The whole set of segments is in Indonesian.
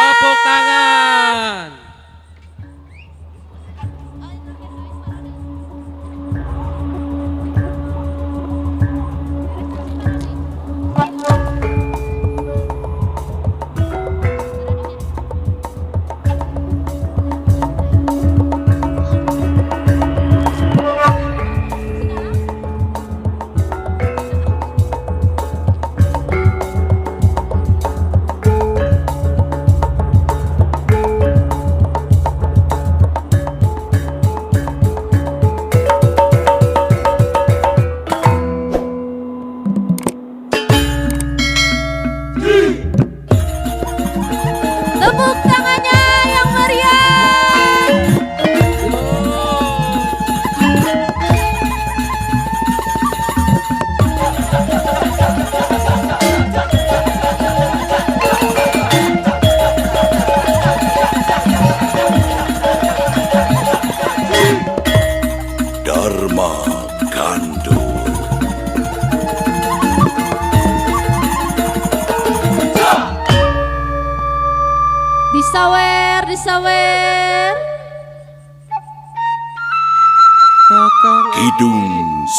Tepuk tangan. Tepuk tangannya yang meriah. Dharma Gandul. Disawer, disawer. Kidung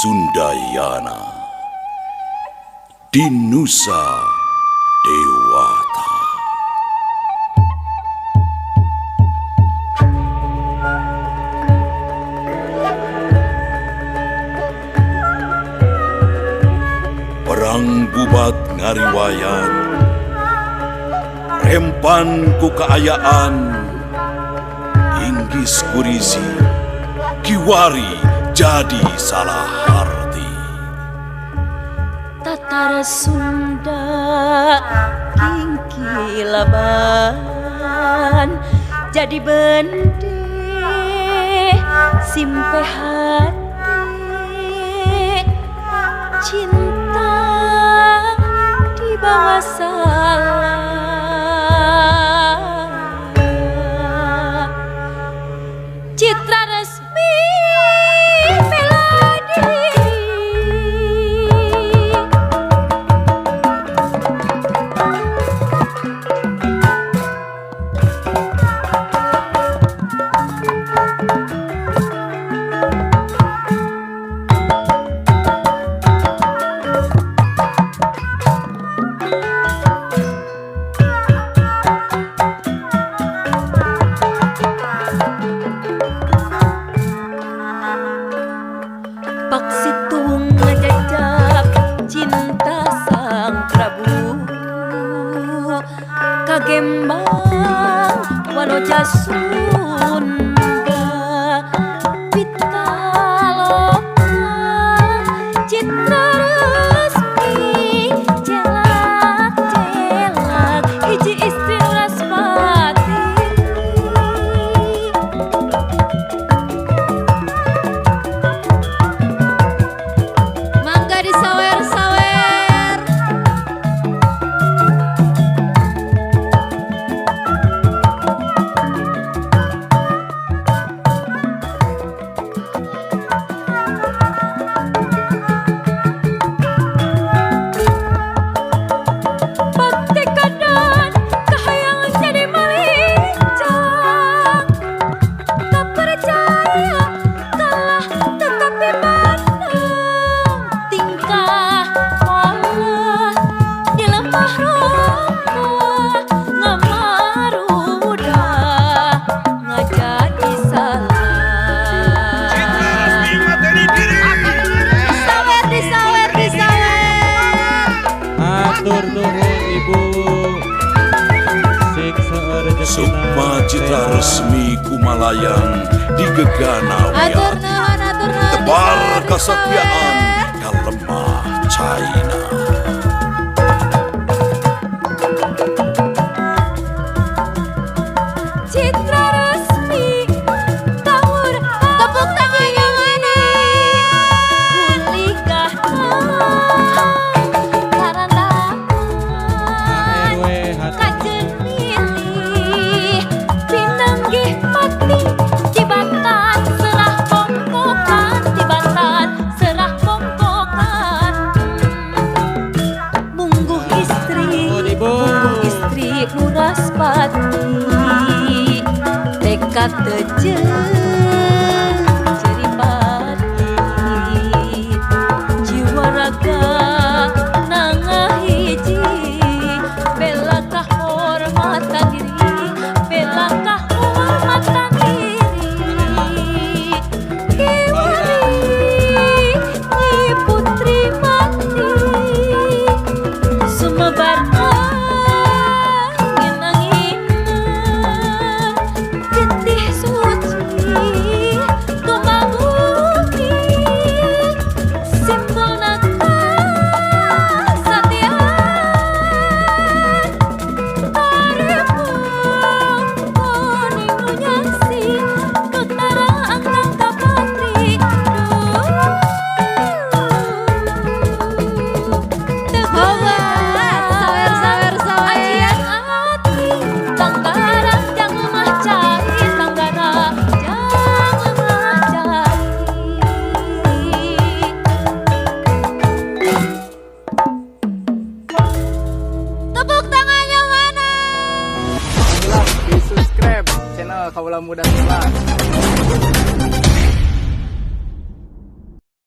Sundayana di Nusa Dewata. Perang bubat ngariwayat, rempan ku keayaan, inggis kurisi, kiwari jadi salah arti. Tatar Sunda kingkilaban jadi bende simpe hati cinta di bawah salah citra resmi bela diri. Pak Situng ngejajak cinta sang Prabu kagembang wanoja Sunda pitaloka citra resmi jelak-jelak hiji istri Raspati. Mangga disawer-sawer. Bakti kadan kahayang jadi malincang, tak percaya kalah tetapi bandang tingkah malah di lemah rongga ngamaruda ngajadi salah. Disawer, disawer, disawer. Atur nuhun Ibu. Siksa rezekina. Sukma citra resmi Kumalayang di Gegana Atur Wiat. nuhun, atur nuhun. Tebar disawer, kesetiaan disawer. ka lemah China. Citra resmi tahun tepuk tangan yang mana kulikah karandangan ARW hati. kajen milih pinanggih pati Tibatan serah bongkokan Tibatan serah bongkokan Uraspati tekad teu ceripati jiwa raga nangahiji bela kahormatan diri bela kahormatan diri Kiwari Nyi Putri Mati sumebar getih suci tumabumi simbol kesatian paripun kuning nunyasi nutara angkang kapatri sawer ajian hati tanggara jang mah cari tanggara jang mah cari tepuk tangannya mana Alhamdulillah di subscribe channel Kaula Muda Sebelas.